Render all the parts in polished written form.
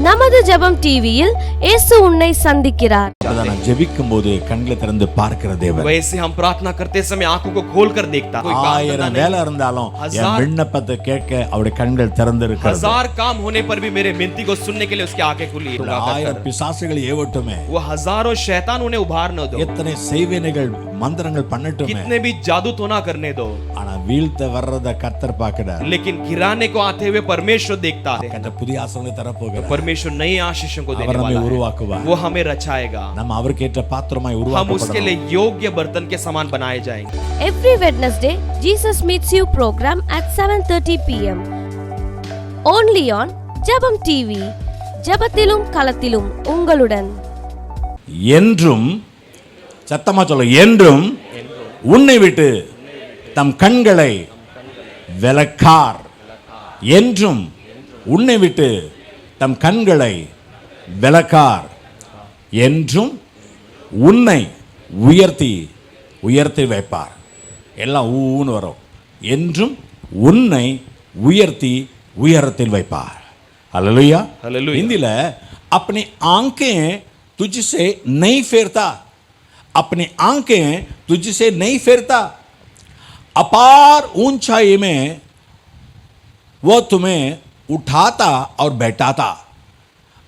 நமது ஜெபம் டிவியில் இயேசு உன்னை சந்திக்கிறார். ஜெபிக்கும் போது கண்களை திறந்து பார்க்கிற தேவன். वैसे हम प्रार्थना करते समय आंखों को खोलकर देखता है. ஆயிரம் வேலை இருந்தாலும் என் விண்ணப்பத்தை கேட்க அவருடைய கண்கள் திறந்திருக்கிறது. हजार काम होने पर भी मेरे विनती को सुनने के लिए उसकी आंखें खुली है. ஆயிரம் பிசாசுகள் ஏவட்டுமே, वो हजारों शैतान उन्हें उभार न दो, எத்தனை செய்வினைகள் மந்திரங்கள் பண்ணட்டுமே, कितने भी जादू टोना करने दो, ஆனா வீழ்த்த வர்றத கர்த்தர் பார்க்கிறார். लेकिन गिराने को आते हुए परमेश्वर देखता है. கர்த்தர் புதிய ஆசீர்வாதத்தை தரப்போகிறார். परमेश्वर नई आशीषों को देने वाला है. वो हमें रचाएगा. நம்ம அவருக்கு ஏற்ற பாத்திரமாய் हम உருவாக்கப்படணும். उसके लिए योग्य बर्तन के समान बनाए जाएंगे. Every Wednesday, Jesus Meets You program at 7:30 p.m. Only on ஜெபம் டிவி. ஜெபத்திலும் களத்திலும் உங்களுடன். என்றும் சத்தமா சொல்ல, என்றும் உன்னை விட்டு தம் கண்களை விலக்கார். என்றும் உன்னை விட்டு தம் கண்களை விலக்கார். என்றும் உன்னை உயர்த்தி உயர்த்தி வைப்பார். எல்லாம் ஊன்னு வரும். என்றும் உன்னை உயர்த்தி உயரத்தில் வைப்பார். हालेलुया. हिंदीல अपनी आंखें तुझसे नहीं फेरता, अपनी आंखें तुझसे नहीं फेरता, अपार ऊंचाई में वो तुम्हें उठाता और बैठाता,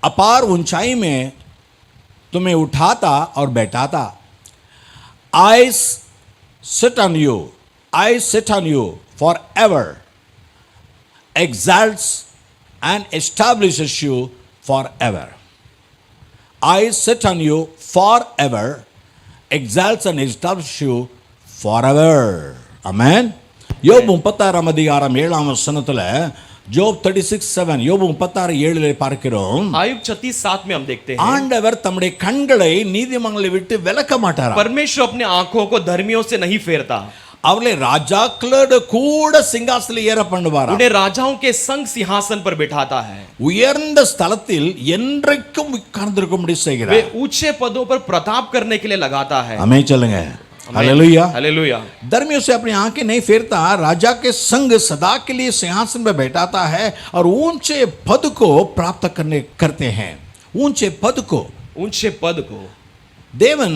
अपार ऊंचाई में तुम्हें उठाता और बैठाता. I sit on you, I sit on you forever, exalts and establishes you forever. I sit on you forever, exalts and establishes you forever. Amen. யோபு 36 அதிகாரம் 7 வசனத்துல Job 36:7 யோபு 36:7 பார்க்கிறோம். आयुब 36:7 में हम देखते हैं, ஆண்டவர் தம்முடைய கண்களை நீதிமான்களை விட்டு விலக்க மாட்டார். परमेश्वर अपने आंखों को धर्मियों से नहीं फेरता. அவளை ராஜாக்களோட கூட சிங்காசனத்தில் ஏற பண்ணுவார். उन्हें राजाओं के संग सिंहासन पर बिठाता है. உயர்ந்த ஸ்தலத்தில் என்றைக்கும் உட்கார்ந்திருக்கும்படி செய்கிறார். वे ऊंचे पदों पर प्रताप करने के लिए लगाता है. आमीन चलेंगे. हालेलुया. हालेलुया. धर्मियों से अपनी आंखें नहीं फेरता, राजा के संग सदा के लिए सिंहासन पर बैठाता है और ऊंचे पद को प्राप्त करते हैं. ऊंचे पद को, ऊंचे पद को தேவன்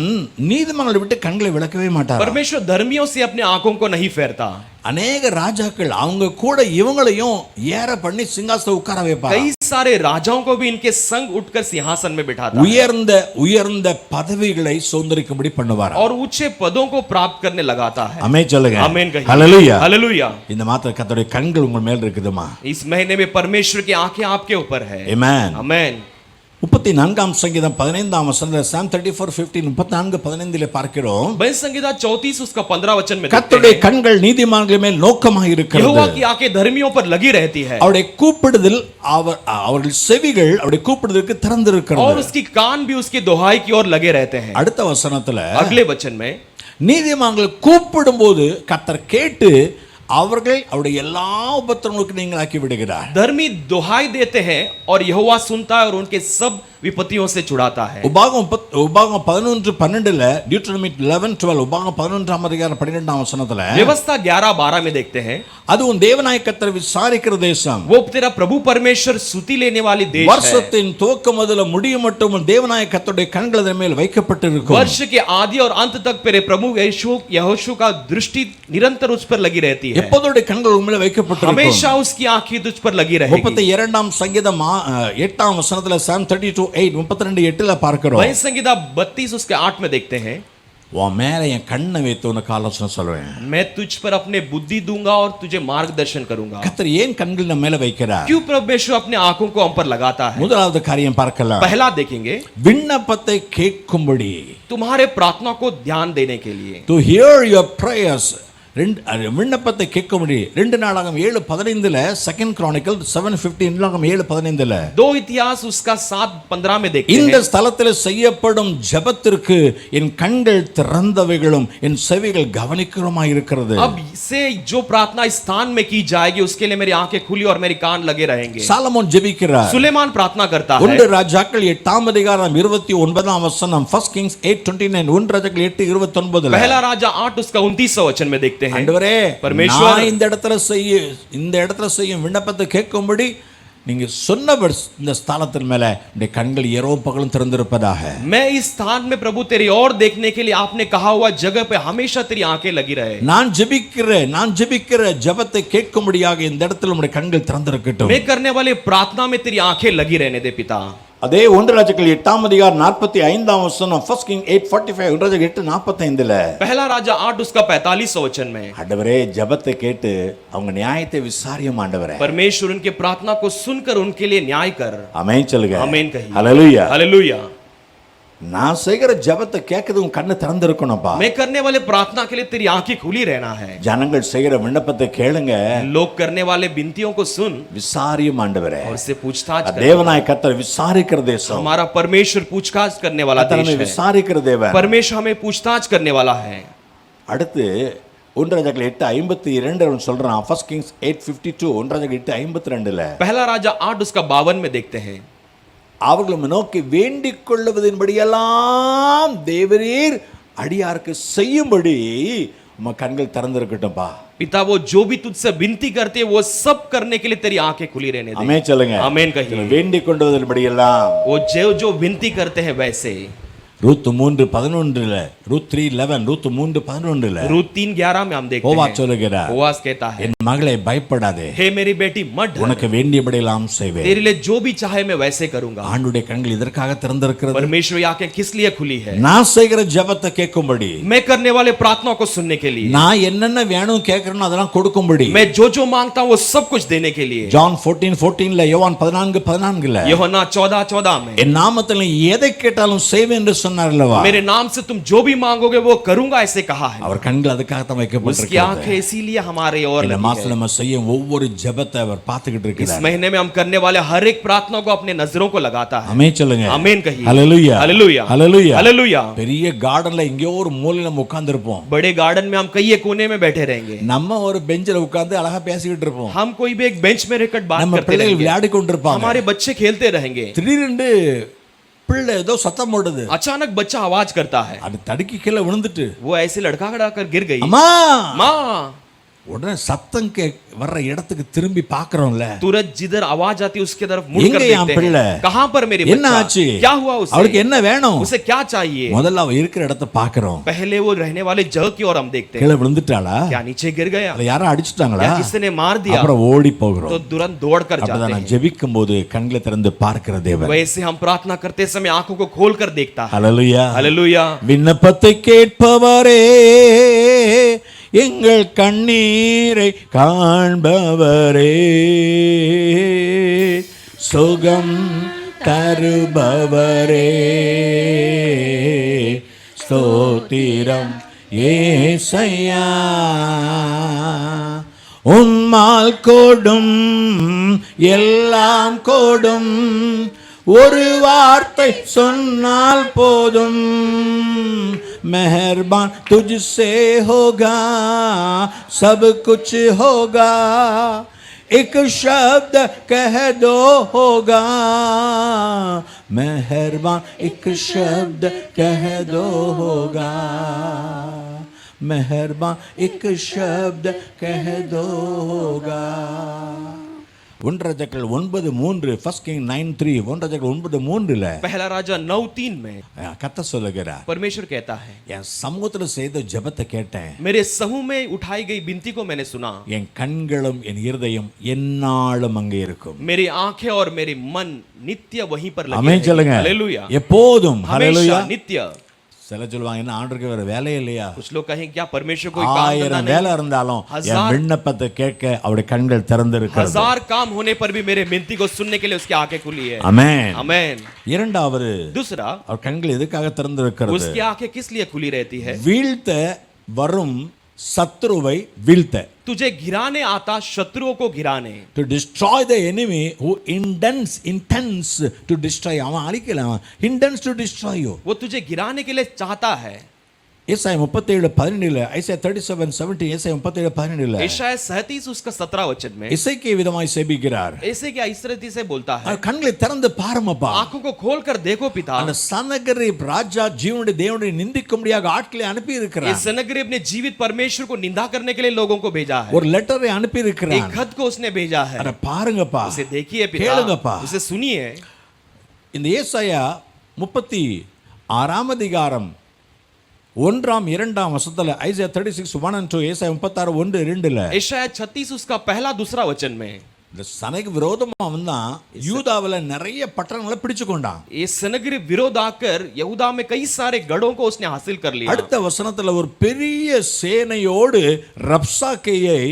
நீதிமான்களை விட்டு கண்களை விலக்கவே மாட்டார். परमेश्वर धर्मियों से अपने आंखों को नहीं फेरता. अनेक ராஜாக்கள் அவங்க கூட இவங்களையும் ஏற பண்ணி சிங்காசனத்தில் உட்கார வைப்பார். कई सारे राजाओं को भी इनके संग उठकर सिंहासन में बिठाता है. உயர்ந்த உயர்ந்த பதவிகளை சுதந்திரிக்கும்படி பண்ணுவார். और ऊंचे पदों को प्राप्त करने लगाता है. आमीन चलेंगे. आमीन कहिए. हालेलुया. हालेलुया. இந்த மாத்திர கர்த்தருடைய கண்கள் உங்கள் மேல் இருக்குதுமா? इस महीने में परमेश्वर की आंखें आपके ऊपर है. आमीन. आमीन. 34 சங்கீதம் 15 வசனத்தில் Psalm 34:15 34:15 பார்க்கிறோம். भजन संहिता 34 उसका 15 वचन में கர்த்தருடைய கண்கள் நீதிமான்கள் மேல் நோக்கமாக இருக்கிறது. यहोवा की आंखें धर्मियों पर लगी रहती है. அவருடைய கூப்பிடுதல் அவர்கள் செவிகள் அவருடைய கூப்பிடுதலுக்கு திறந்திருக்கிறது. और उसकी कान भी उसकी दुहाई की ओर लगे रहते हैं. அடுத்த வசனத்துல अगले वचन में நீதிமான்கள் கூப்பிடும்போது கர்த்தர் கேட்டு அவர்கள் அவருடைய எல்லா உபத்திரவங்களுக்கு நீங்களாக்கி விடுகிறார். धर्मी दुहाई देते हैं और यहोवा सुनता है और उनके सब विपत्तियों से छुड़ाता है. உபாகமம் 11:12 டியூட்டரோனமி 11:12 உபாகமம் 11 அதிகாரம் 12 வசனத்துல व्यवस्था 11:12 में देखते हैं, அது உன் தேவனாய கர்த்தர் விசாரிக்கிற தேசம். वो तेरा प्रभु परमेश्वर स्तुति लेने वाली देश है. வருஷத்தின் துவக்கம் முதல்ல முடியும் மட்டும் உன் தேவனாய கர்த்தருடைய கண்கள் அதன் மேல் வைக்கப்பட்டிருக்கும். वर्ष के आदि और अंत तक तेरे प्रभु यहोशू का दृष्टि निरंतर उस पर लगी रहती है. எப்போதுடைய கண்கள் உன் மேல் வைக்கப்பட்டிருக்கும். हमेशा उसकी आंखें तुझ पर लगी रहेगी. 32 சங்கீதம் 8 வசனத்துல Psalm 32:8 பார்க்கிறோம். भजन संहिता 32 उसके 8 में देखते हैं, உன் மேல என் கண்ணை வைத்து உனக்கு ஆலோசனை சொல்றேன். मैं तुझ पर अपने बुद्धि दूंगा और तुझे मार्गदर्शन करूंगा. கர்த்தர் ஏன் கண்கள் நம்ம மேல வைக்கிறார்? क्यों परमेश्वर अपने आंखों को हम पर लगाता है? முதலாவது காரியம் பார்க்கலாம். पहला देखेंगे, விண்ணப்பத்தை கேட்கும்படி, तुम्हारे प्रार्थना को ध्यान देने के लिए. to hear your prayers. விண்ணப்பத்தை கேட்கும்படி 2 நாளாகமம் 7:15 செகண்ட் கிரானிக்கல் 7:15 நாளாகமம் 7:15 दो इतिहास उसका 7:15 में देखते हैं. இந்த ஸ்தலத்தில் செய்யப்படும் ஜெபத்திற்கு என் கண்கள் திறந்தவைகளும் என் செவிகள் கவனிக்கிறமாய் இருக்கிறது. अब से जो प्रार्थना स्थान में की जाएगी उसके लिए मेरी आंखें खुली और मेरे कान लगे रहेंगे. சாலமோன் ஜெபிக்கிறார். सुलेमान प्रार्थना करता है. 1 ராஜாக்கள் 8 அதிகாரம் 29 வசனம் 1 Kings 8:29 1 ராஜாக்கள் 8:29 पहला राजा 8 उसका 29 वचन में देखते हैं. ஆண்டவரே परमेश्वर நான் இந்த இடத்துல செய்யும் விண்ணப்பத்தை கேட்கும்படி நீங்க சொன்னவர் இந்த ஸ்தானத்தின் மேல உடைய கண்கள் இரவும் பகலும் திறந்திருப்பதாக. मैं इस स्थान में प्रभु तेरी ओर देखने के लिए आपने कहा हुआ जगह पे हमेशा तेरी आंखें लगी रहे. நான் ஜெபிக்கிற ஜெபத்தை கேட்கும்படியாக இந்த இடத்துல உடைய கண்கள் திறந்திருக்கட்டும். मैं करने वाले प्रार्थना में तेरी आंखें लगी रहने दे पिता. அதே 1 ராஜாக்கள் 8ஆம் அதிகாரம் 45ஆம் வசனம், ஃபர்ஸ்ட் கிங் 8:45, 1 ராஜாக்கள் 8:45ல पहला राजा 8 उसका 45 वचन में, ஆண்டவரே ஜெபத்தை கேட்டு அவங்க நியாயத்தை விசாரியும் ஆண்டவரே. परमेश्वर उनके प्रार्थना को सुनकर उनके लिए न्याय कर. ஆமென் சொல்லுங்க. आमीन कहिए. ஹalleluya. हालेलुया. நான் செய்கிற ஜெபத்தை கேட்கிறது உன் கண்ணு திறந்திருக்கணும்ப்பா. मैं करने वाले प्रार्थना के लिए तेरी आंखें खुली रहना है. ஜனங்கள் செய்கிற விண்ணப்பத்தை கேளுங்க. लोग करने वाले विनतियों को सुन விசாரியும் ஆண்டவரே. और उससे पूछताछ कर. தேவனாய் கர்த்தர் விசாரிக்கிற தேசம். हमारा परमेश्वर पूछताछ करने वाला देश है. விசாரிக்கிற தேவன். परमेश्वर हमें पूछताछ करने वाला है. அடுத்து 1 ராஜாக்கள் 8:52 அவன் சொல்றான். ஃபர்ஸ்ட் கிங்ஸ் 8:52, 1 ராஜாக்கள் 8:52ல पहला राजा 8 उसका 52 में देखते हैं, அவர்களை நோக்கி வேண்டிக் கொள்வதின்படியெல்லாம் தேவரீர் அடியாருக்கு செய்யும்படி உம கண்கள் திறந்திருக்கட்டும்பா. पिता वो जो भी तुझसे विनती करते हैं वो सब करने के लिए तेरी आंखें खुली रहने दे. ஆமென் சொல்லுங்க. आमीन कहिए. வேண்டிக் கொள்வதின்படியெல்லாம் वो जो विनती करते हैं वैसे. ரூத் 3:11ல, ரூத் 3:11, ரூத் 3:11ல रूत 3:11 में हम देखते போவாஸ் हैं, சொல்லுகிறார், बोआज कहता है, என் மகளே பயப்படாதே, हे मेरी बेटी मत डर, உனக்கு வேண்டியபடியெல்லாம் செய்வேன். तेरे लिए जो भी चाहे मैं वैसे करूंगा. ஆண்டவருடைய கண்கள் இதற்காக திறந்திருக்கிறது. परमेश्वर की आंखें किस लिए खुली है? நான் செய்கிற ஜெபத்தை கேட்கும்படி, मैं करने वाले प्रार्थना को सुनने के लिए, நான் என்னென்ன வேணும் கேட்கறேனோ அதெல்லாம் கொடுக்கும்படி. मैं जो मांगता हूं वो सब कुछ देने के लिए. ஜான் 14:14ல, யோவான் 14:14ல यूहन्ना 14:14 में, என் நாமத்தில் எதை கேட்டாலும் செய்வேன் என்று சொன்னார் அல்லவா. मेरे नाम से तुम जो भी मांगोगे वो करूंगा ऐसे कहा है. அவர் கண்கள் அதுக்காக தான் उसकी வைக்கப்பட்டிருக்கிறது. आंखें इसीलिए हमारे ओर இந்த लगी மாசத்துல है. நம்ம செய்யும் ஒவ்வொரு ஜெபத்தை அவர் பார்த்துக்கிட்டு इस இருக்கிறார். महीने में हम करने वाले हर एक प्रार्थना को अपने नजरों को लगाता है. ஆமென் சொல்லுங்க. आमीन कहिए. ஹalleluya. हालेलुया. ஹalleluya. हालेलुया. பெரிய கார்டன்ல எங்கேயோ ஒரு மூலையில நம்ம உட்கார்ந்திருப்போம். बड़े गार्डन में हम कई एक कोने में बैठे रहेंगे. நம்ம ஒரு பெஞ்சில உட்கார்ந்து அழகா பேசிக்கிட்டு இருப்போம். हम कोई भी एक बेंच में रहकर बात நம்ம करते பிள்ளைகள் रहेंगे. விளையாடி கொண்டிருப்பாங்க. हमारे बच्चे खेलते रहेंगे. திடீரென்று பிள்ளை ஏதோ சத்தம் போடுது. अचानक बच्चा आवाज करता है. அது தடுக்கி கீழே விழுந்துட்டு, वो ऐसे लड़खड़ा कर गिर गई. அம்மா, माँ. உடனே சத்தம் வர்ற இடத்துக்கு திரும்பி பார்க்கறோம்ல, तुरंत जिधर आवाज आती है उसके तरफ मुड़ எங்க कर என் देखते பிள்ளை? हैं. कहां पर मेरी என்ன बच्चा? ஆச்சு? क्या हुआ उसे? அவருக்கு என்ன வேணும்? उसे क्या चाहिए? முதல்ல அவ இருக்கிற இடத்தை பார்க்கறோம். पहले वो रहने वाले जगह की ओर हम देखते हैं. கீழே விழுந்துட்டாளா? क्या नीचे गिर गया? அதை யாரோ அடிச்சிட்டாங்களா? या किसी ने मार दिया? அப்புறம் ஓடி போகிறோம். तो तुरंत दौड़ कर जाते அப்பதான் हैं. நான் ஜெபிக்கும் போது கண்களை திறந்து பார்க்கிற தேவன். वैसे हम प्रार्थना करते समय आंखों को खोल कर देखता है. ஹalleluya. हालेलुया. விண்ணப்பத்தை கேட்பவரே, எங்கள் கண்ணீரை காண்பவரே, சுகம் தருபவரே, ஸ்தோத்திரம் ஏசையா. உம்மால் கோடும் எல்லாம் கோடும், ஒரு வார்த்தை சொன்னால் போதும். मेहरबान तुझसे होगा, सब कुछ होगा, एक शब्द कह दो होगा. मेहरबान एक शब्द कह दो होगा, मेहरबान एक शब्द कह दो होगा. 1 ராஜாக்கள் 9:3, ஃபர்ஸ்ட் கிங் 9:3, 1 ராஜாக்கள் 9:3ல पहला राजा 9:3 में கர்த்தர் சொல்லுகிறார், परमेश्वर कहता है, என் சமூகத்துல செய்த ஜெபத்தை கேட்டேன், मेरे समूह में उठाई गई विनती को मैंने सुना. என் கண்களும் என் இருதயம் எந்நாளும் அங்கே இருக்கும். मेरी आंखें और मेरी मन नित्य वहीं पर लगे ஆமென் சொல்லுங்க. हालेलुया. எப்போதும் ஹalleluya. हमेशा नित्य. சில சொல்லுவாங்க, என்ன ஆண்டவருக்கு வேற வேலையே இல்லையா? कुछ लोग कहें क्या परमेश्वर कोई काम धंधा 1000 नहीं? வேலை இருந்தாலும் என் விண்ணப்பத்தை கேட்க அவருடைய கண்கள் திறந்திருக்கிறது. 1000 काम होने पर भी मेरे विनती को सुनने के लिए उसकी आंखें खुली है. ஆமென். आमेन. இரண்டாவது, दूसरा, அவர் கண்கள் எதுக்காக திறந்திருக்கிறது? उसकी आंखें किस लिए खुली रहती है? வீழ்த்த வரும் சத்ருவை வீழ்த்த, तुझे गिराने आता शत्रुओं को गिराने. to destroy the enemy who intends to destroy. அவன் அழிக்கல, அவன் intends to destroy you. वो तुझे गिराने के लिए चाहता है. ஏசாயா 37:12 ஐசாயா 37:17 ஏசாயா 37:12 यशायाह 37 उसका 17 वचन में இசைக்கு விதமாய் செபிக்கிறார். ऐसे क्या इस रीति से बोलता है, கண்களை திறந்து பாருமப்பா. आंखों को खोलकर देखो पिता, அந்த சனகரிப் ராஜா ஜீவனுடைய தேவனை நிந்திக்கும்படியாக ஆட்களை அனுப்பி ये இருக்கிறார். सनगरीब ने जीवित परमेश्वर को निंदा करने के लिए लोगों को भेजा है, ஒரு லெட்டரை அனுப்பி एक இருக்கிறார். खत को उसने भेजा है, அட பாருங்கப்பா. उसे देखिए पिता, கேளுங்கப்பா. उसे सुनिए। இந்த ஏசாயா 36 அதிகாரம் 1 2 வசனத்துல ஐசாயா 36:1 and 2 ஏசாயா 36:1-2 यशायाह 36 उसका पहला दूसरा वचन में இந்த சனைக்கு விரோதமா வந்தான் யூதாவுல நிறைய பட்டணங்களை பிடிச்சு கொண்டான். ये सनगरीब विरोध आकर यहूदा में कई सारे गढ़ों को उसने हासिल कर लिया। அடுத்த வசனத்துல ஒரு பெரிய சேனையோடு ரப்சாக்கேயை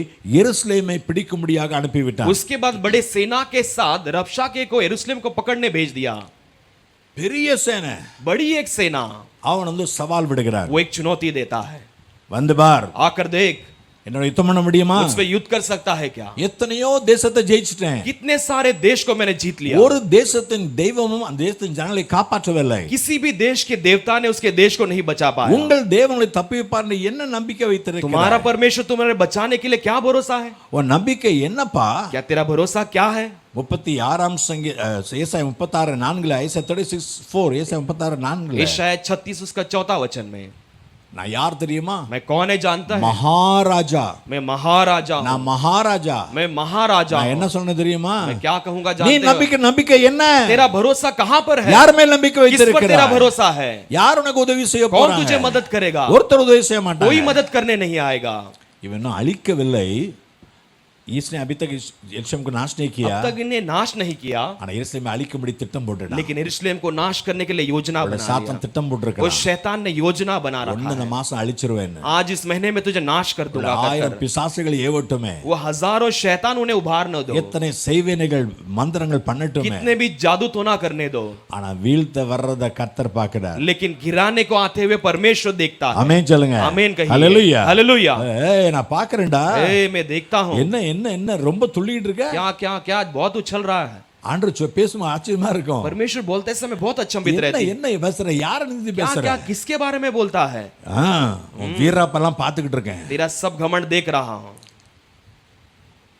எருசலேமை பிடிக்கும்படியாக அனுப்பி விட்டான். उसके बाद बड़े सेना के साथ रबशाके को यरूशलेम को पकड़ने भेज दिया। பெரிய சேனை, बड़ी एक सेना, அவன் வந்து சவால் விடுகிறார். वो एक चुनौती देता है, வந்து பார், आकर देख என்னோட யுத்தம் பண்ண முடியுமா? मुझसे युद्ध कर सकता है क्या? எத்தனையோ தேசத்தை ஜெயிச்சிட்டேன். कितने सारे देश को मैंने जीत लिया, ஒரு தேசத்தின் தெய்வமும் அந்த தேசத்தின் ஜனங்களை காப்பாற்றவில்லை. किसी भी देश के देवता ने उसके देश को नहीं बचा पाया। உங்கள் தேவனை தப்பிப்பார்னு என்ன நம்பிக்கை வைத்திருக்கிறாய்? तुम्हारा परमेश्वर तुम्हारे बचाने के लिए क्या भरोसा है? உன் நம்பிக்கை என்னப்பா? क्या तेरा भरोसा क्या है? 36 ஏசாயா 36:4 ஐசாயா 36:4 ஏசாயா 36:4 यशायाह 36 उसका चौथा वचन में, நான் யார் தெரியுமா? मैं कौन है जानता है? மகாராஜா. मैं महाराजा हूं। நான் மகாராஜா. मैं महाराजा நான் हूं। என்ன சொன்ன தெரியுமா? मैं क्या कहूंगा நீ जानते हो? நம்பிக்கை என்ன? तेरा भरोसा कहां पर है? யார் மேல் நம்பிக்கை किस पर तेरा வைத்திருக்கிறாய்? भरोसा है? யார் உனக்கு உதவி செய்ய कौन போறாங்க? तुझे मदद करेगा? ஒருத்தர் உதவி செய்ய कोई மாட்டாங்க. मदद करने नहीं आएगा। இவன் இன்னும் அழிக்கவில்லை. इसने अभी तक यरूशलेम को नाश नहीं किया, अब तक इन्हें नाश नहीं किया, ஆனா यरूशलेम அழிக்கும்படி திட்டம் போட்டுட்டான். लेकिन यरूशलेम को नाश करने के लिए योजना बना சாத்தான் लिया। திட்டம் वो போட்டுருக்கான். शैतान ने योजना बना रखा இந்த है, மாசம் அழிச்சிருவேன். आज इस महीने में तुझे नाश कर दूंगा ஆயிரம் कहकर। பிசாசுகள் ஏவட்டுமே, वो हजारों शैतान उन्हें उभार न दो, எத்தனை செய்வினைகள் மந்திரங்கள் பண்ணட்டுமே, कितने भी जादू टोना करने दो, ஆனா வீழ்த்த வர்றத கர்த்தர் பார்க்கிறார். लेकिन गिराने को आते हुए परमेश्वर देखता है। ஆமென் சொல்லுங்க. आमीन कहिए। ஹalleluya. हालेलुया। ஏய் நான் பார்க்கறேன்டா. मैं देखता हूं। என்ன என்ன என்ன ரொம்ப துள்ளிட்டு இருக்க? क्या क्या क्या बहुत उछल रहा है। ஆண்டவர் பேசும் ஆச்சரியமா இருக்கும். परमेश्वर बोलते समय बहुत अचंभित என்ன रहती है। என்ன பேசுற? யாரை நிதி क्या பேசுற? क्या किसके बारे में बोलता है? வீராப்பெல்லாம் பார்த்துக்கிட்டு இருக்கேன். तेरा सब घमंड देख रहा हूं।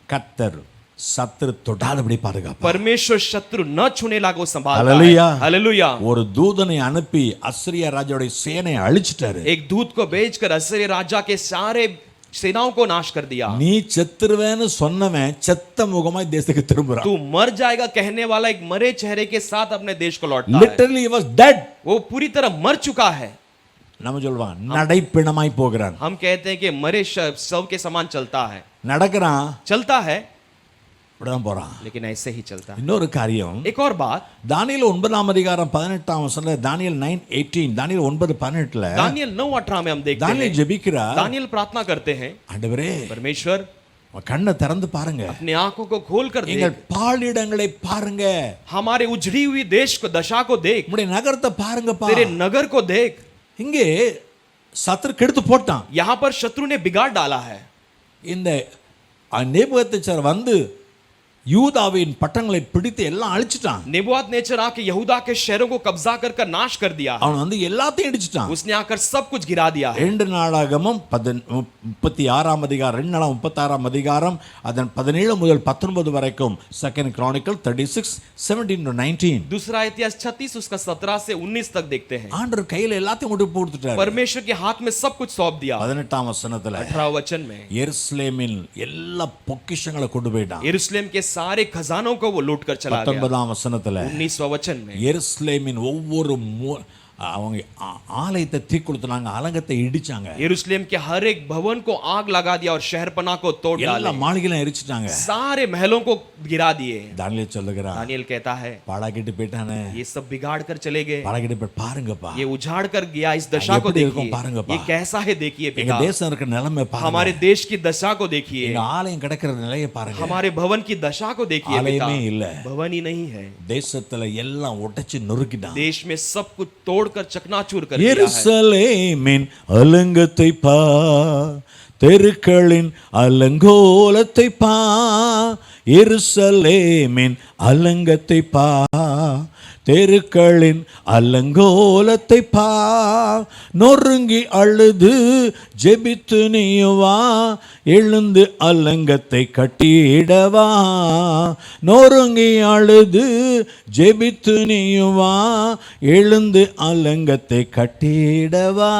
கர்த்தர் சத்துரு தொடாதபடி பாதுகாப்பார். परमेश्वर शत्रु न छूने लागो संभालता हालेलुया। है। हालेलुया। ஒரு தூதனை அனுப்பி அஸ்ரியா ராஜாவுடைய சேனையை அழிச்சிட்டாரு. एक दूत को भेजकर असीरिया राजा के सारे सेनाओं को नाश कर दिया। நீ செத்துருவேன்னு சொன்னவன் செத்த முகமாய் தேசத்துக்கு திரும்புறான். तू मर जाएगा कहने वाला एक मरे चेहरे के साथ अपने देश को लौटता है। Literally he was dead. वो पूरी तरह मर चुका है। நம்ம சொல்வான் நடைப்பிணமாய் போகிறான். हम कहते हैं कि मरे शव के समान चलता है, நடக்கிறான், चलता है, இப்படிதான் போறான். लेकिन ऐसे ही चलता है। இன்னொரு காரியம், एक और बात, தானியேல் 9 அதிகாரம் 18 வசனத்துல தானியேல் 9:18 தானியேல் 9:18 दानियल 9:18 में हम देखते தானியேல் हैं, ஜெபிக்கிறார். दानियल प्रार्थना करते हैं, ஆண்டவரே परमेश्वर உங்க கண்ணை திறந்து பாருங்க, अपनी आंखों को खोल कर எங்கள் देख, பாழிடங்களை பாருங்க, हमारे उजड़ी हुई देश को दशा को देख, உங்களுடைய நகரத்தை பாருங்கப்பா. तेरे नगर को देख। இங்கே சத்துரு கெடுத்து போட்டான். यहां पर शत्रु ने बिगाड़ डाला है। இந்த நேபுகத்நேச்சர் வந்து யூதாவின் பட்டணங்களை பிடித்து எல்லாம் அழிச்சிட்டான். नेबूकदनेस्सर आके यहूदा के शहरों को कब्जा कर नाश कर दिया। அவன் வந்து எல்லாத்தையும் இடிச்சிட்டான். उसने आकर सब कुछ गिरा दिया है। 2 நாளாகமம் 36 அதிகாரம் 2 நாளாகமம் 36 அதிகாரம் அதன் 17 முதல் 19 வரைக்கும் செகண்ட் கிரானிக்கல் 36:17-19 दूसरा इतिहास 36 उसका 17 से 19 तक देखते हैं। ஆண்டவர் கையில எல்லாத்தையும் கொண்டு போட்டுட்டார். परमेश्वर के हाथ में सब कुछ सौंप दिया। 18 வசனத்துல 18 वचन में எருசலேமின் எல்லா பொக்கிஷங்களை கொண்டு போயிட்டான். यरूशलेम के सारे खजानों को वो लूट कर चला गया। 19 வசனத்துல 19वां वचन में எருசலேமின் ஒவ்வொரு அவங்க ஆலயத்தை தீக்குளுத்துனாங்க, அலங்கத்தை இடிச்சாங்க, यरूशलेम के हर एक भवन को आग लगा दिया और शहरपनाह को तोड़ எல்லா डाला, மாளிகையும் எரிச்சிட்டாங்க. सारे महलों को गिरा दिए। தானியேல் சொல்லுகிறான், दानियल कहता है பாழாக்கிட்டு போயிட்டானே, ये सब बिगाड़ कर चले गए, பாழாக்கிட்டு போய் பாருங்கப்பா, ये उजाड़ कर गया। इस दशा को எப்படி இருக்கும் देखिए, பாருங்கப்பா. ये कैसा है देखिए எங்க पिता, தேசம் இருக்கிற நிலைமை பாருங்க, हमारे देश की दशा को देखिए, எங்க ஆலயம் கிடக்கிற நிலையை பாருங்க. हमारे भवन की दशा को देखिए पिता, ஆலயமே இல்ல, भवन ही नहीं है। தேசத்துல எல்லாம் உடைச்சு நொறுக்கிட்டான். देश में सब कुछ तोड़कर चकनाचूर कर दिया है। எருசலேமின் அலங்கத்தை பா, தெருக்களின் அலங்கோலத்தை பா, எருசலேமின் அலங்கத்தை பா, தெருக்களின் அலங்கோலத்தை பார், நொறுங்கி அழுது ஜெபித்து நீவா, எழுந்து அலங்கத்தை கட்டிடவா, நொறுங்கி அழுது ஜெபித்து நீவா, எழுந்து அலங்கத்தை கட்டிடவா.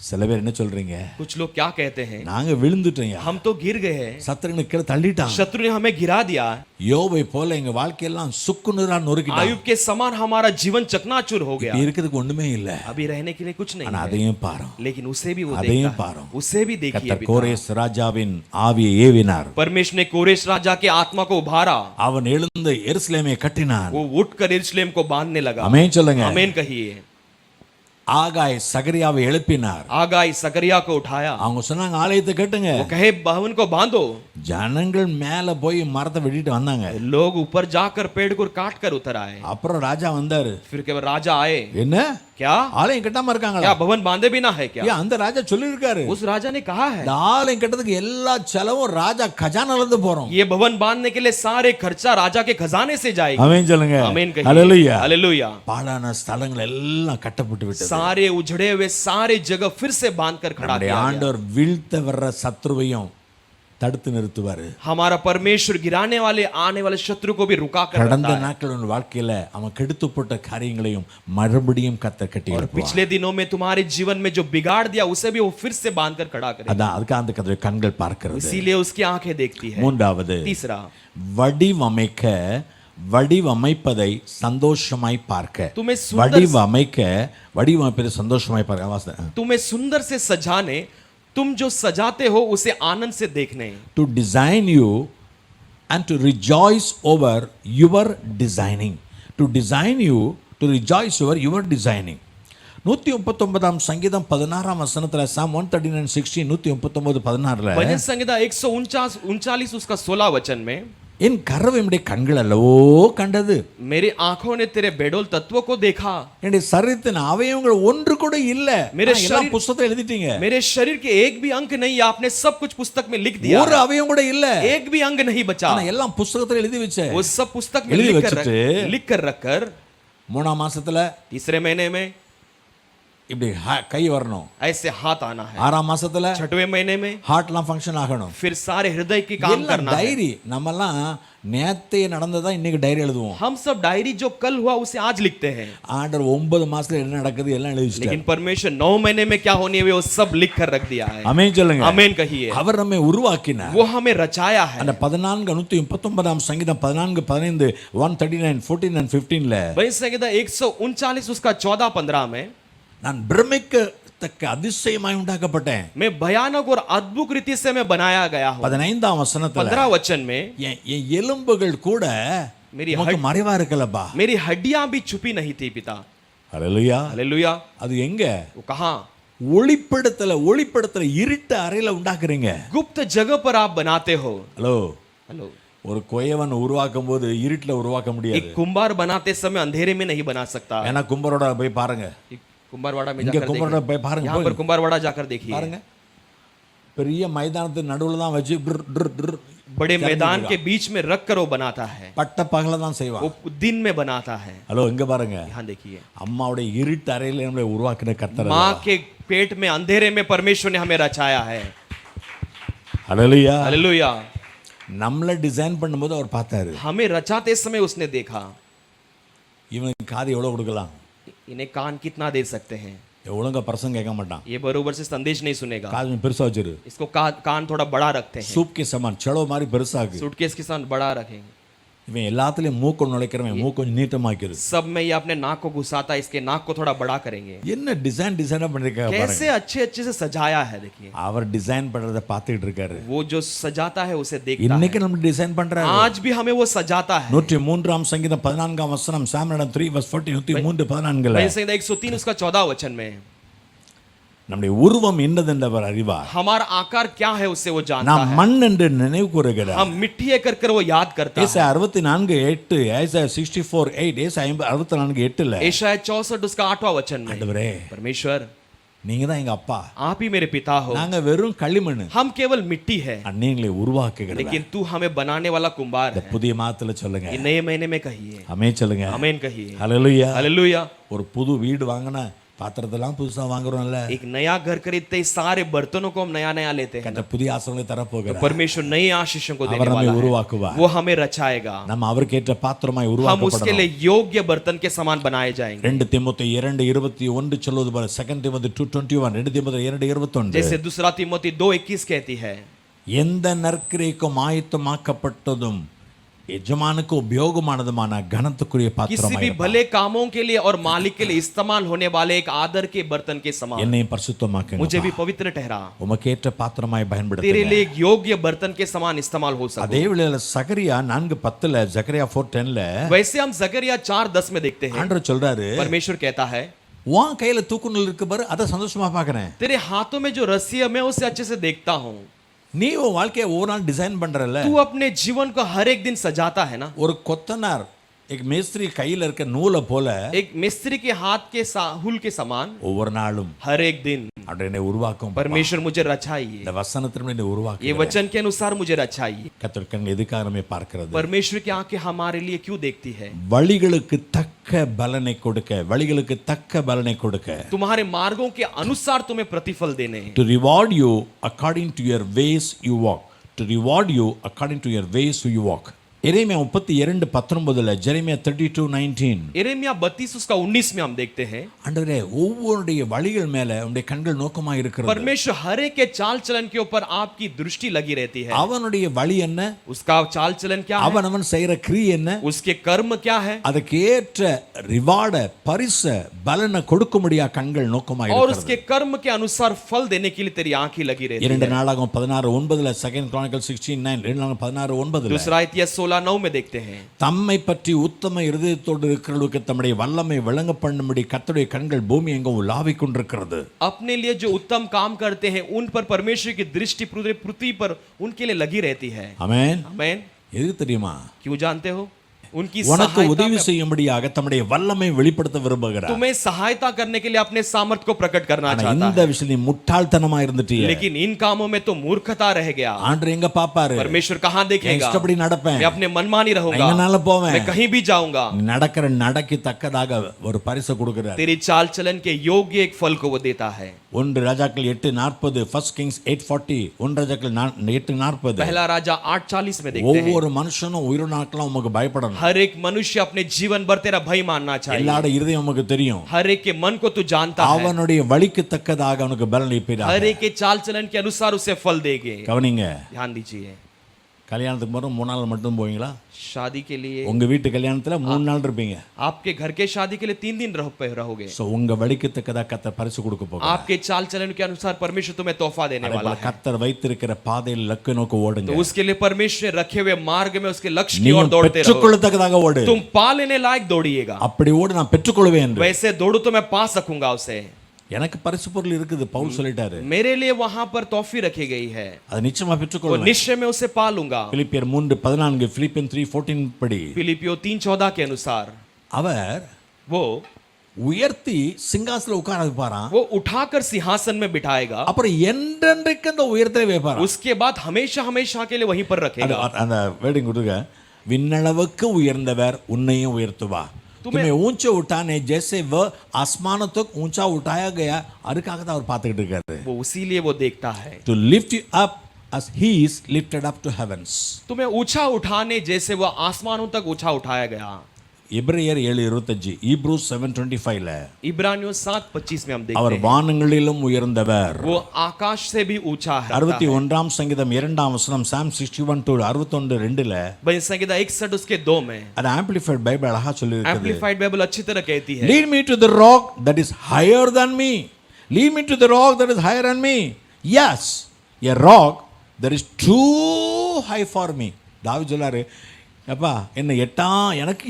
சில பேர் என்ன சொல்றீங்க, कुछ लोग क्या कहते हैं, நாங்க விழுந்துட்டோம், हम तो गिर गए हैं, சத்துருங்க கீழே தள்ளிட்டான். शत्रु ने हमें गिरा दिया. யோபை போல எங்க வாழ்க்கையெல்லாம் சுக்குநூறா நொறுக்கிட்டான். आयुब के समान हमारा जीवन चकनाचूर हो गया. இருக்கிறதுக்கு ஒண்ணுமே இல்ல, अभी रहने के लिए कुछ नहीं ஆனா है, அதையும் பாரு, लेकिन उसे भी वो அதையும் देखता பாரு. है, उसे भी देखिए. கர்த்தர் கோரேஸ் ராஜாவின் ஆவியை ஏவினார். परमेश्वर ने कोरेश राजा के आत्मा को उभारा, அவன் எழுந்து எருசலேமை कட்டினான். वो उठकर यरूशलेम को बांधने लगा. ஆமென் சொல்லுங்க. आमीन कहिए. ஆகாய் சகரியாவை எழுப்பினார். आगाई सकरिया को उठाया, அவங்க சொன்னாங்க ஆலயத்தை கட்டுங்க. वो कहे भवन को बांधो. ஜனங்கள் மேல போய் மரத்தை வெட்டிட்டு வந்தாங்க. लोग ऊपर जाकर पेड़ को काट कर उतर आए. அப்புறம் ராஜா வந்தாரு. फिर केवल राजा आए. என்ன क्या ஆலயம் கட்டாம இருக்காங்களா? क्या भवन बांधे बिना है क्या? ஏன் அந்த ராஜா சொல்லிருக்காரு, उस राजा ने कहा है, இந்த ஆலயம் கட்டதுக்கு எல்லா செலவும் ராஜா खजानाல இருந்து போறோம். ये भवन बांधने के लिए सारे खर्चा राजा के खजाने से जाएगी. ஆமென் சொல்லுங்க. आमीन कहिए. ஹalleluya. हालेलुया. பாழான ஸ்தலங்கள் எல்லாம் கட்டப்பட்டு விட்டது. सारे उजड़े हुए सारे जगह फिर से बांध कर खड़ा நம்முடைய किया गया. ஆண்டவர் வீழ்த்த வர்ற சத்ருவையும் தடுத்து நிறுத்துவாரு. हमारा परमेश्वर गिराने वाले आने वाले शत्रु को भी रुका कर கடந்த रखता है. நாட்களோட வாழ்க்கையில அவன் கெடுத்து போட்ட காரியங்களையும் மறுபடியும் கர்த்தர் கட்டி और எழுப்புவார். पिछले दिनों में तुम्हारे जीवन में जो बिगाड़ दिया उसे भी वो फिर से बांध कर खड़ा करे. அதான் அதுக்கு அந்த கதை கண்கள் பார்க்கிறது. इसीलिए उसकी आंखें देखती है. மூன்றாவது, तीसरा, வடிவமைப்பதை சந்தோஷமாய் பார்க்க. तुम्हें सुंदर வடிவமைப்பதை சந்தோஷமாய் பார்க்க. வாசிங்க. तुम्हें सुंदर से सजाने, तुम जो सजाते हो उसे आनंद से देखने. To design you and to rejoice over your designing. To design you, to rejoice over your designing. 139 சங்கீதம் 16 வசனத்துல Psalm 139:16 139:16 भजन संहिता 139 उसका 16 वचन में, என் கர்வம் என்னுடைய கண்கள் அல்லவோ கண்டது, मेरी आंखों ने तेरे बेडोल तत्वों को देखा. என்னுடைய சரீரத்தின் அவயவங்கள் ஒன்று கூட இல்ல. मेरे ஆனா எல்லாம் शरीर- புத்தகத்துல எழுதிட்டீங்க. मेरे शरीर के एक भी अंग नहीं, आपने सब कुछ पुस्तक में लिख दिया. ஒரு அவயவம் கூட இல்ல, एक भी अंग नहीं बचा. ஆனா எல்லாம் புத்தகத்துல எழுதி வச்ச. वो सब पुस्तक में எழுதி लिख வச்சிட்டு कर रखकर 3ஆம் மாசத்துல तीसरे महीने में இப்படி கை வரணும், ऐसे हाथ आना है. 6ஆம் மாசத்துல 6वें महीने में ஹார்ட்லாம் ஃபங்க்ஷன் ஆகணும். फिर सारे हृदय की काम எல்லாம் करना है. டைரி. நம்மலாம் நேத்தே நடந்ததா இன்னைக்கு டைரி எழுதுவோம். हम सब डायरी जो कल हुआ उसे आज लिखते हैं. ஆண்டவர் 9 மாசத்துல என்ன நடக்குது எல்லாம் எழுதி வச்சிட்டார். लेकिन परमेश्वर 9 महीने में क्या होने है वो सब लिख कर रख दिया है. ஆமென் சொல்லுங்க. आमीन कहिए. அவர் நம்மை உருவாக்கினார். वो हमें रचाया है. அந்த 139 சங்கீதம் 14 15 139 14 and 15ல भजन संहिता 139 उसका 14-15 में, நான் பிரமிக்கத்தக்க அதிசயமாய் உண்டாக்கப்பட்டேன். मैं भयानक और अद्भुत रीति से मैं बनाया गया हूँ. 15ஆம் வசனத்துல 15 वचन में, என் எலும்புகள் கூட मेरी உமக்கு மறைவா இருக்கலப்பா. मेरी हड्डियां भी छुपी नहीं थी पिता. ஹalleluya. हालेलुया. அது எங்க? वो कहां? ஒளிப்படத்துல இருட்ட அறையில உண்டாக்குறீங்க. गुप्त जगह पर आप बनाते हो. Hello, hello. ஒரு கொயவன் உருவாக்கும் போது இருட்டுல உருவாக்க முடியாது. एक कुंभार बनाते समय अंधेरे में नहीं बना सकता. ஏன்னா கும்பரோட போய் பாருங்க, एक कुंभारवाड़ा में இங்க जाकर கும்பரோட देखिए. போய் பாருங்க, यहाँ पर कुंभारवाड़ा जाकर देखिए. பாருங்க. பெரிய மைதானத்து நடுவுல தான் வச்சு बड़े मैदान के बीच में रख कर वो बनाता है. பட்ட பகல தான் செய்வான். वो दिन में बनाता है. ஹலோ, இங்க பாருங்க. यहाँ देखिए. அம்மாவுடைய இருட்டு அறையில நம்மளை உருவாக்கின கர்த்தர். माँ के पेट में अंधेरे में परमेश्वर ने हमें रचाया है. ஹalleluya. हालेलुया. நம்மள டிசைன் பண்ணும்போது அவர் பார்த்தாரு, हमें रचाते समय उसने देखा இவனுக்கு காது எவ்வளவு கொடுக்கலாம், इन्हें कान कितना दे सकते हैं. ஒழுங்கா பிரசங்க கேட்க மாட்டான், ये बरोबर से संदेश नहीं सुनेगा. காது பெருசா வச்சிரு, इसको कान थोड़ा बड़ा रखते हैं. சூப் के समान चलो மாதிரி பெருசாக்கு. सूटकेस के साथ बड़ा रखेंगे. இவன் எல்லாத்துலயும் மூக்கு நுழைக்கிறவன் மூக்கு கொஞ்சம் நீட்டமாக்கிறது. सब में ये अपने नाक को घुसाता है, इसके नाक को थोड़ा बड़ा करेंगे. என்ன டிசைனா பண்ணிருக்காங்க பாருங்க. कैसे अच्छे से सजाया है देखिए. அவர் டிசைன் பண்றத பார்த்துட்டு இருக்காரு. वो जो सजाता है उसे देखता இன்னைக்கு है. நம்ம டிசைன் பண்றாரு. आज भी हमें वो सजाता है. 103ஆம் சங்கீதம் 14ஆம் வசனம் Psalm 3:14 103:14ல भजन संहिता 103 उसका 14 वचन में, நம்முடைய உருவம் என்னதென்றவர் அறிவார். हमारा आकार क्या है उससे वो जानता நாம் है. மண் என்று நினைவு கூறுகிறார். हम मिट्टी है कर वो याद करता है. ஏசாயா 64:8 ஏசாயா 64:8 ஏசாயா 64:8ல एशाया 64 उसका 8वां वचन में, ஆண்டவரே परमेश्वर நீங்க தான் எங்க அப்பா, आप ही मेरे पिता हो, நாங்க வெறும் களிமண். हम केवल मिट्टी है, நீங்களே உருவாக்குகிறீங்க. लेकिन तू हमें बनाने वाला कुंभार இந்த है। புதிய மாதத்துல சொல்லுங்க, ये नए महीने में कहिए, ஆமென் சொல்லுங்க. आमीन कहिए, ஹalleluya. हालेलुया। ஒரு புது வீடு வாங்கினா பாத்திரத்தெல்லாம் புதுசா வாங்குறோம்ல, एक नया घर खरीदते ही सारे बर्तनों को हम नया नया लेते हैं। கர்த்தர் புதிய ஆசீர்வாதங்களை தர போகிறார். परमेश्वर नई आशीषों को देने அவர் நம்மை वाला है, உருவாக்குவார். वो हमें रचाएगा, நம்ம அவருக்கு ஏற்ற பாத்திரமாய் हम उसके உருவாக்கப்படணும். लिए योग्य बर्तन के समान बनाए जाएंगे। 2 தீமோத்தேயு 2:21 சொல்வது போல 2 தீமோத்தேயு 2:21 2 தீமோத்தேயு 2:21 जैसे दूसरा तिमोथी 2:21 कहती है, எந்த நற்கிரியைக்கும் ஆயத்தமாக்கப்பட்டதும் எஜமானுக்கு உபயோகமானதுமான கனத்துக்குரிய किसी பாத்திரமாய் भी இருப்பார். भले कामों के लिए और मालिक के लिए इस्तेमाल होने वाले एक आदर के बर्तन के समान என்னையும் பரிசுத்தமாக்குங்க. मुझे भी पवित्र ठहरा, உமக்கு ஏற்ற பாத்திரமாய் तेरे பயன்படுத்துங்க. लिए एक योग्य बर्तन के समान इस्तेमाल हो அதே सके। வேளையில சகரியா 4:10 ஜக்கரியா 4:10 वैसे हम जकरिया 4:10 में देखते हैं, ஆண்டவர் சொல்றாரு, परमेश्वर कहता है, உன் கையில தூக்குநூல் இருக்கு பாரு, அதை சந்தோஷமா பார்க்கறேன். तेरे हाथों में जो रस्सी है मैं उसे अच्छे से देखता हूँ। நீ உன் வாழ்க்கையை ஒவ்வொரு நாள் டிசைன் பண்றல. तू अपने जीवन को हर एक दिन सजाता है ना। ஒரு கொத்தனார் एक மேஸ்திரி கையில இருக்க நூலை போல एक मिस्त्री के हाथ के हुल के समान ஒவ்வொரு நாளும் हर एक दिन என்னை உருவாக்கும். परमेश्वर मुझे रचाइए, இந்த வசனத்தின் என்னை உருவாக்கு. ये वचन के अनुसार मुझे रचाइए। கர்த்தர் கண் எதுக்காக நம்மை பார்க்கிறது? परमेश्वर की आंखें हमारे लिए क्यों देखती है? வழிகளுக்கு தக்க பலனை கொடுக்க, வழிகளுக்கு தக்க பலனை கொடுக்க. तुम्हारे मार्गों के अनुसार तुम्हें प्रतिफल देने, To reward you according to your ways you walk. To reward you according to your ways you walk. Jeremiah 32:19 Jeremiah 32:19 यिर्मयाह 32:19 में हम देखते हैं, ஆண்டவரே ஒவ்வொருடைய வழிகள் மேல உம்முடைய கண்கள் நோக்கமாக இருக்கிறது. परमेश्वर हर एक के चाल चलन के ऊपर आपकी दृष्टि लगी रहती है। அவனுடைய வழி என்ன, उसका चाल चलन क्या है, அவன் செய்யற கிரியை என்ன, उसके कर्म क्या है, அதுக்கு ஏற்ற ரிவார்ட பரிச பலனை கொடுக்கும்படியா கண்கள் நோக்கமாக और இருக்கிறது. उसके कर्म के अनुसार फल देने के लिए तेरी आंखें लगी रहती है। 2 நாளாகமம் 16:9 2 Chronicles 16:9 2 நாளாகமம் 16:9 दूसरा इतिहास 16:9 में देखते हैं, தம்மை பற்றி உத்தம இருதயத்தோடு இருக்கிறவர்களுக்கு தம்முடைய வல்லமை விளங்க பண்ணும்படி கர்த்தருடைய கண்கள் பூமி எங்கும் உலாவிக் கொண்டிருக்கிறது. अपने लिए जो उत्तम काम करते हैं उन पर परमेश्वर की दृष्टि पूरे पृथ्वी पर उनके लिए लगी रहती है। ஆமென். आमीन। எது தெரியுமா? क्यों जानते हो? उनकी உனக்கு सहायता உதவி में, செய்யும்படியாக தம்முடைய வல்லமை வெளிப்படுத்த விரும்புகிறார். तुम्हें सहायता करने के लिए अपने सामर्थ्य को प्रकट करना ஆனா चाहता இந்த है, விஷயம் நீ முட்டாள்தனமா இருந்துட்டியே. लेकिन इन कामों में तो मूर्खता रह गया। ஆண்டவர் எங்க பாப்பாரு? परमेश्वर कहां देखेगा? இஷ்டப்படி நடப்பேன், मैं अपने मनमानी रहूंगा, எங்கனால போவேன், मैं कहीं भी जाऊंगा। நடக்கிற நடக்கு தக்கதாக ஒரு பரிசு கொடுக்கிறார். तेरी चाल चलन के योग्य एक फल को वो देता है। 1 ராஜாக்கள் 8:40 1 Kings 8:40 1 ராஜாக்கள் 8:40 पहला राजा 8:40 में देखते हैं, ஒவ்வொரு மனுஷனும் உயிர் நாட்களும் உமக்கு பயப்படணும். हर एक मनुष्य अपने जीवन भर तेरा भय मानना चाहिए। எல்லாரோட இருதயம் உமக்கு தெரியும். हर एक के मन को तू जानता है, அவனுடைய வழிக்கு தக்கதாக அவனுக்கு பலன் அளிப்பீராக. हर एक के चाल चलन के अनुसार उसे फल देंगे। கவனிங்க, ध्यान दीजिए, கல்யாணத்துக்கு போற 3 நாள் மட்டும் போவீங்களா? शादी के लिए, உங்க வீட்டு கல்யாணத்துல 3 நாள் இருப்பீங்க. आपके घर के शादी के लिए 3 दिन रहोगे। சோ உங்க வழிக்கு தக்கதாக கர்த்தர் பரிசு கொடுக்க போகிறார். आपके चाल चलन के अनुसार परमेश्वर तुम्हें तोहफा देने वाला है। கர்த்தர் வைத்திருக்கிற பாதையில் லக்கு நோக்கி ஓடுங்க. तो उसके लिए परमेश्वर रखे हुए मार्ग में उसके लक्ष्य की நீ ओर दौड़ते रहो। பெற்றுக்கொள்ளத்தக்கதாக ஓடு. तुम पा लेने लायक दौड़िएगा, அப்படி ஓடு, நான் பெற்றுக்கொள்வேன் என்று. वैसे दौड़ू तो मैं पा सकूंगा उसे। எனக்கு பரிசு பொருள் இருக்குது பவுல் சொல்லிட்டாரு. मेरे लिए वहां पर तोहफी रखी गई है, அது நிச்சயமா वो பெற்றுக்கொள்வேன். निश्चय में उसे पा लूंगा। பிலிப்பியர் 3:14 பிலிப்பியன் 3:14 படி फिलिपियो 3:14 के अनुसार அவர் वो உயர்த்தி சிங்காசனத்துல உட்கார வைப்பாராம். वो उठाकर सिंहासन में बिठाएगा, அப்புறம் என்றென்றைக்கு அந்த உயரத்திலே வைப்பாராம். उसके बाद हमेशा हमेशा के लिए वहीं पर रखेगा। அந்த வேர்டிங் கொடுங்க, விண்ணளவுக்கு உயர்ந்தவர் உன்னையும் உயர்த்துவா. तुम्हें ऊंचे उठाने जैसे वह आसमानों तक ऊंचा उठाया गया, அதுக்காக தான் அவர் பார்த்துக்கிட்டு இருக்காரு. वो उसीलिए वो देखता है, To lift you up as he is lifted up to heavens. तुम्हें ऊंचा उठाने जैसे वो आसमानों तक ऊंचा उठाया गया। எபிரேயர் 7:25 Hebrews 7:25 इब्रानियों 7:25 में हम देखते அவர் हैं, வானங்களிலும் உயர்ந்தவர். वो आकाश से भी ऊंचा है। 61 சங்கீதம் 2 வசனம் Psalm 61:61-2 भजन संहिता 61 उसके 2 में அது ஆம்பிளிஃபைட் பைபிள் அழகா சொல்லி இருக்குது. एम्पलीफाइड बाइबल अच्छी तरह कहती है, Lead me to the rock that is higher than me. Lead me to the rock that is higher than me. Yes, a rock that is too high for me. தாவீது சொல்றாரு, அப்பா என்ன எனக்கு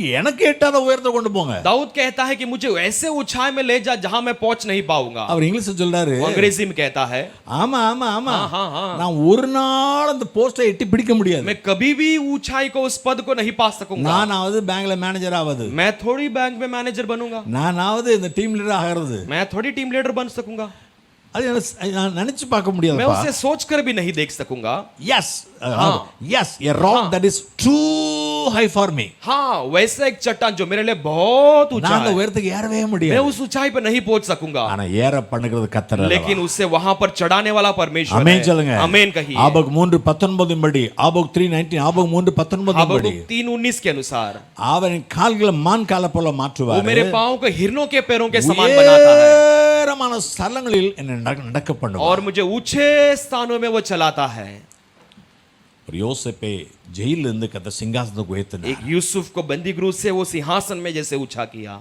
எட்டாத உயரத்தை கொண்டு போங்க. दाऊद कहता है कि मुझे ऐसे ऊंचाई में ले जा जहां मैं पहुंच नहीं पाऊंगा। அவர் இங்கிலீஷ்ல சொல்றாரு, वो अंग्रेजी में कहता है, ஆமா ஆமா ஆமா, हाँ। நான் ஒரு நாள் அந்த போஸ்டை எட்டி பிடிக்க முடியாது. मैं कभी भी ऊंचाई को उस पद को नहीं पा सकूंगा। நானாவது பேங்க்ல மேனேஜர் ஆவது, मैं थोड़ी बैंक में मैनेजर बनूंगा, நானாவது இந்த டீம் லீடர் ஆகிறது. मैं थोड़ी टीम लीडर बन सकूंगा। அது நான் நினைச்சு பார்க்க मैं முடியாதுப்பா. उसे सोचकर भी नहीं देख सकूंगा. Yes, yes, a rock that is too high for me. हाँ, वैसा एक चट्टान जो मेरे लिए बहुत ऊंचा நான் அந்த है, உயரத்துக்கு ஏறவே मैं முடியாது. उस ऊंचाई पर नहीं पहुंच सकूंगा. ஆனா ஏற பண்ணுகிறது கர்த்தர். लेकिन उससे वहां पर चढ़ाने वाला परमेश्वर ஆமென் है. சொல்லுங்க. आमेन कहिए. ஆபகு 3:19 படி, ஆபகு 3:19, ஆபகு 3:19 படி, हबक्कुक 3:19 के अनुसार அவன் கால்களை மான் காலை போல वो மாற்றுவார். मेरे पांव को हिरणों के पैरों के समान बनाता है உயரமான ஸ்தலங்களில் என்னை நடக்க பண்ணுவார். और मुझे ऊंचे स्थानों में वो चलाता है. ஒரு யோசேப்பை ஜெயிலில் இருந்து கர்த்தர் சிங்காசனத்துக்கு உயர்த்தினார். एक यूसुफ को बंदी गृह से वो सिंहासन में जैसे ऊंचा किया.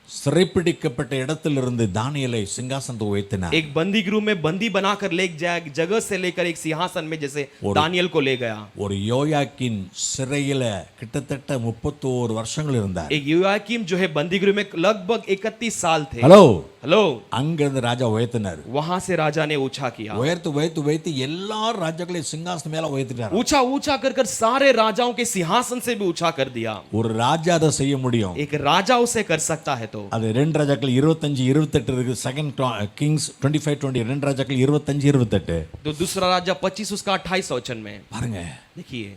சிறைப்பிடிக்கப்பட்ட இடத்திலிருந்து தானியேலை சிங்காசனத்துக்கு உயர்த்தினார். एक बंदी गृह में बंदी बनाकर ले जाए, जगह से लेकर एक सिंहासन में जैसे दानियल को ले गया. ஒரு யோயாக்கின் சிறையில கிட்டத்தட்ட 31 வருஷங்கள் இருந்தார். एक योयाकीम जो है बंदी गृह में लगभग 31 साल थे. ஹலோ, हेलो, அங்கிருந்து ராஜா உயர்த்தினார். वहां से राजा ने ऊंचा किया. உயர்த்து எல்லா ராஜாக்களையும் சிங்காசனம் மேல உயர்த்திட்டார். ऊंचा ऊंचा कर कर सारे राजाओं के सिंहासन से भी ऊंचा कर दिया. ஒரு ராஜா அதை செய்ய முடியும். एक राजा उसे कर सकता है. तो அது 2 ராஜாக்கள் 25-28 இருக்கு. செகண்ட் கிங்ஸ் 25-20, 2 ராஜாக்கள் 25-28. तो दूसरा राजा 25 उसका 28 वचन में பாருங்க, देखिए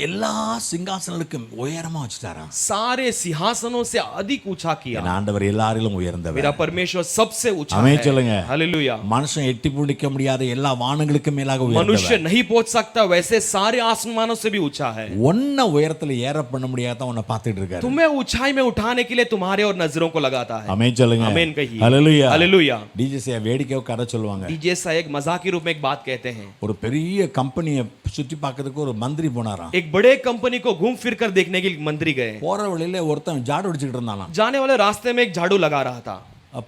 எல்லா சிங்காசனங்களுக்கும் உயரமா வச்சுட்டாராம். सारे सिंहासनों से अधिक ऊंचा किया. என் ஆண்டவர் எல்லாரிலும் உயர்ந்தவர். मेरा परमेश्वर सबसे ऊंचा आमीन है. சொல்லுங்க. हालेलुया. மனுஷன் எட்டி பிடிக்க முடியாத எல்லா வானங்களுக்கு மேலாக मनुष्य உயர்ந்தவர். नहीं पहुंच सकता वैसे सारे आसमानों से भी ऊंचा है. ஒன்ன உயரத்துல ஏற பண்ண முடியாத உன்னை பார்த்துட்டு இருக்காரு. तुम्हें ऊंचाई में उठाने के लिए तुम्हारे और नजरों को लगाता है. ஆமென் சொல்லுங்க. आमीन कहिए. ஹalleluya. हालेलुया. டிஜே சே வேடிக்கையா கதை சொல்லுவாங்க. डीजे सा एक मजाक के रूप में एक बात कहते हैं. ஒரு பெரிய கம்பெனியை சுத்தி பார்க்கிறதுக்கு ஒரு மந்திரி போனாராம். एक बड़े कंपनी को घूम फिर कर देखने के लिए मंत्री गए. போற வழியில ஒருத்தன் ஜாடு அடிச்சிட்டு இருந்தானாம். जाने वाले रास्ते में एक झाड़ू लगा रहा था.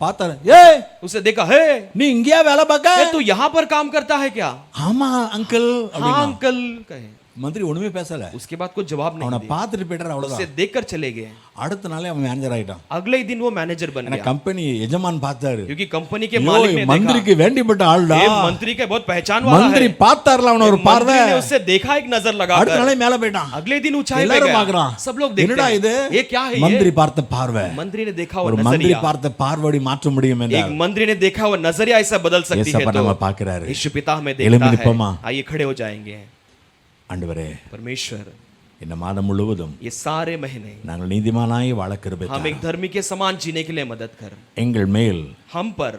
பார்த்தாரு, ஏய் उसे देखा, हे நீ இங்கேயா வேலை பார்க்க? तू यहाँ पर काम करता है क्या? ஆமா அங்கிள். हाँ अंकल कहे. மந்திரி ஒண்ணுமே பேசல. उसके बाद कुछ जवाब नहीं அவனை दिया. பார்த்துட்டு போயிட்டாரு, उसे அவ்வளவுதான். देखकर चले गए. அடுத்த நாளே அவன் மேனேஜர் ஆயிட்டான். अगले ही दिन वो मैनेजर बन ஏன்னா गया. கம்பெனி எஜமான் பார்த்தாரு. क्योंकि कंपनी के ஐயோ, मालिक ने மந்திரிக்கு देखा, வேண்டிப்பட்ட ஆள்டா. ये मंत्री के बहुत पहचान वाला மந்திரி है. பார்த்தார்ல அவன ஒரு பார்வை. मंत्री ने उससे देखा एक नजर அடுத்த लगाकर. நாளே மேல போயிட்டான். अगले दिन ऊंचाई पे எல்லாரும் गया. பார்க்கறான். सब लोग देखते என்னடா இது? हैं, ये क्या है? மந்திரி ये பார்த்த பார்வை. मंत्री ने देखा वो ஒரு மந்திரி नजरिया. பார்த்த பார்வடி மாற்ற முடியும் एक என்றால் मंत्री ने देखा वो नजरिया ऐसा बदल सकती है. ஏசப்பா तो நம்ம பார்க்கறாரு. यीशु पिता हमें எழும்பி देखता நிப்போமா? है. आइए खड़े हो जाएंगे. ஆண்டவரே, परमेश्वर இந்த மாதம் முழுவதும் ये सारे महीने நாங்கள் நீதிமானாய் வாழ கிருபை हम एक தாரும். धर्मी के समान जीने के लिए मदद कर. எங்கள் மேல் हम पर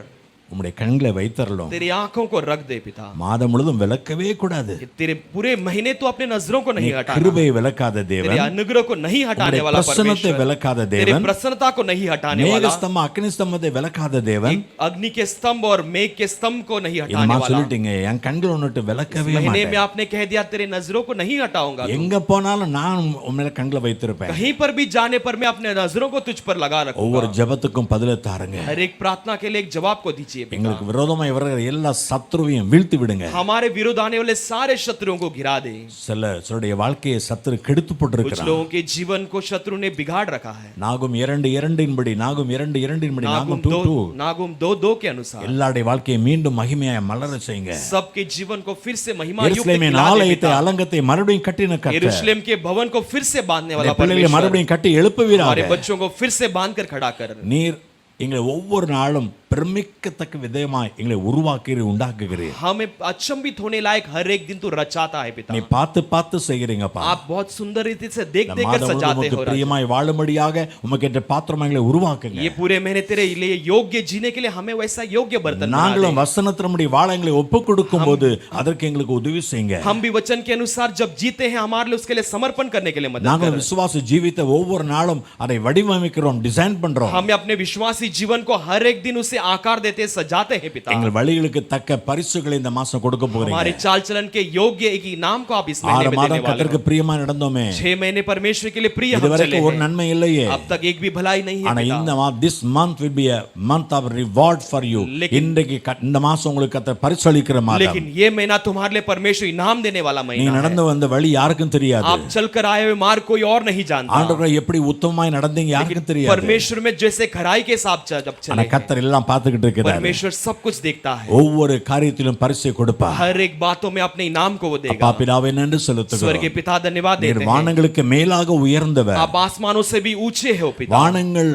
உம்முடைய கண்களை வைத்தரலும். तेरी आंखों को रख दे पिता. மாதம் முழுவதும் விலக்கவே கூடாது. कि तेरे पूरे महीने तो अपने नजरों को नहीं हटाना. கிருபையை விலக்காத तेरे தேவன், अनुग्रह को नहीं हटाने உம்முடைய वाला பிரசன்னத்தை परमेश्वर. விலக்காத तेरे தேவன், प्रसन्नता को नहीं हटाने वाला. மேகஸ்தம்பம் அக்னி ஸ்தம்பத்தை விலக்காத தேவன். एक अग्नि के स्तंभ और मेघ के स्तंभ को नहीं இந்த हटाने மாதிரி वाला. சொல்லிட்டீங்க, என் கண்கள் உன்னிட்டு விலக்கவே महीने में மாட்டேன். आपने कह दिया तेरे नजरों को नहीं हटाऊंगा. எங்க போனாலும் நான் உன் மேல கண்களை வைத்திருப்பேன். कहीं पर भी जाने पर मैं अपने नजरों को तुझ पर लगा ஒவ்வொரு रखूंगा. ஜெபத்துக்கும் பதிலை தாருங்க. हर एक प्रार्थना के लिए एक जवाब को दीजिए पिता. எங்களுக்கு விரோதமாய் வருகிற எல்லா சத்துருவையும் வீழ்த்தி விடுங்க. हमारे विरोध आने वाले सारे शत्रुओं को गिरा दे. சிலருடைய வாழ்க்கையை சத்துரு கெடுத்து कुछ போட்டிருக்கிறான். लोगों के जीवन को शत्रु ने बिगाड़ रखा है. நாகும் 2:2 நாகும் 2:2 நாகும் 2:2 नागुम 2:2 के अनुसार எல்லாருடைய வாழ்க்கையை மீண்டும் மகிமையாய் மலர செய்யுங்க. सबके जीवन को फिर से महिमा युक्त எருசலேமின் खिला दे ஆலயத்தை पिता. அலங்கத்தை மறுபடியும் கட்டின கர்த்தர் यरूशलेम के भवन को फिर से बांधने वाला பிள்ளைகளை परमेश्वर. மறுபடியும் கட்டி हमारे எழுப்புவீராக. बच्चों को फिर से बांध कर खड़ा कर. நீர் எங்களை ஒவ்வொரு நாளும் பிரமிக்கத்தக்க விதமாய் எங்களை உருவாக்கி உண்டாக்குகிறீர். हमें अचंभित होने लायक हर एक दिन तू रचाता है पिता. நீ பார்த்து பார்த்து செய்கிறீங்கப்பா. आप बहुत सुंदर रीति से देख இந்த देख कर மாதம் सजाते உமக்கு हो राजा. பிரியமாய் வாழும்படியாக உமக்கு ஏற்ற பாத்திரமாய் எங்களை உருவாக்குங்க. ये पूरे महीने तेरे लिए योग्य जीने के लिए हमें वैसा योग्य बर्तन बना दे. நாங்களும் வசனத்தின்படி வாழ எங்களை ஒப்புக் கொடுக்கும் போது அதற்கு எங்களுக்கு உதவி செய்யுங்க. हम भी वचन के अनुसार जब जीते हैं हमारे लिए उसके लिए समर्पण करने के लिए मदद நாங்கள் कर. விசுவாச ஜீவித்த ஒவ்வொரு நாளும் அதை வடிவமைக்கிறோம், டிசைன் பண்றோம். हमें अपने विश्वासी जीवन को हर एक दिन उसे आकार देते सजाते हैं पिता. எங்கள் வழிகளுக்கு தக்க பரிசுகளை இந்த மாசம் கொடுக்க हमारे போறீங்க. चाल चलन के योग्य एक इनाम को आप इस 6 महीने में देने மாதம் वाले கர்த்தருக்கு हो. பிரியமா நடந்தோமே. 6 महीने परमेश्वर के लिए प्रिय हम चले இதுவரைக்கும் ஒரு हैं. நன்மை இல்லையே. अब तक एक भी भलाई नहीं है ஆனா पिता. இந்த this month will be a month of reward for you. இன்றைக்கு இந்த மாசம் உங்களுக்கு கர்த்தர் பரிசளிக்கிற மாதம். लेकिन ये महीना तुम्हारे लिए परमेश्वर इनाम देने वाला நீ महीना है. நடந்து வந்த வழி யாருக்கும் தெரியாது. आप चलकर आए हुए मार्ग कोई और नहीं जानता. ஆண்டவரே எப்படி உத்தமமாய் நடந்தீங்க யாருக்கும் தெரியாது. परमेश्वर में जैसे खराई के साथ जब ஆனா चले கர்த்தர் எல்லாம் பார்த்துக்கிட்டு இருக்கிறாரு परमेश्वर सब कुछ देखता है, ஒவ்வொரு காரியத்திலும் பரிசை கொடுப்பார் हर एक बातों में अपने इनाम को वो அப்பா देगा। பிதாவே நன்றி செலுத்துகிறோம் स्वर्गीय पिता धन्यवाद நீர் देते हैं, வானங்களுக்கு மேலாக உயர்ந்தவர் आप आसमानों से भी ऊंचे हो पिता। வானங்கள்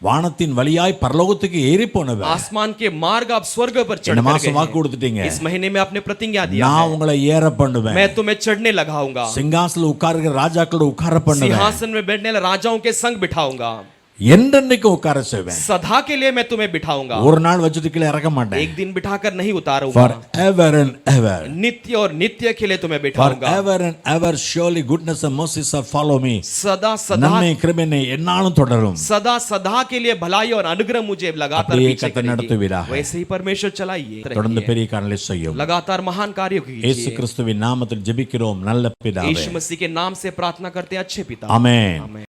வானத்தின் வழியாய் பரலோகத்துக்கு ஏறி போனவர் आसमान के मार्ग आप स्वर्ग पर चढ़ இந்த कर மாசம் வாக்கு गए हैं। கொடுத்துட்டீங்க इस महीने में आपने प्रतिज्ञा दिया நான் है, உங்களை ஏற பண்ணுவேன் मैं तुम्हें चढ़ने लगाऊंगा, சிங்காசனத்துல உட்காருகிற ராஜாக்களோட உட்கார பண்ணுவேன் सिंहासन में बैठने वाले राजाओं के संग बिठाऊंगा, என்றென்னைக்கு உட்கார செய்வேன் सदा के लिए मैं तुम्हें बिठाऊंगा, ஒரு நாள் வச்சுட்டு கீழே இறக்க மாட்டேன் एक दिन बिठाकर नहीं उतारूंगा, for ever and ever नित्य और नित्य के लिए तुम्हें for बिठाऊंगा, ever and ever surely goodness and mercy shall follow me सदा सदा நன்மை கிருபை என்னாலும் தொடரும் सदा सदा के लिए भलाई और अनुग्रह मुझे लगातार அப்படியே पीछे கர்த்தர் करेगी। நடத்துவீராக. वैसे ही परमेश्वर चलाइए, தொடர்ந்து பெரிய காரியங்களை செய்யும் लगातार महान कार्य இயேசு कीजिए। கிறிஸ்துவின் நாமத்தில் ஜெபிக்கிறோம் நல்ல பிதாவே यीशु मसीह के नाम से प्रार्थना करते हैं अच्छे पिता, ஆமென் आमीन।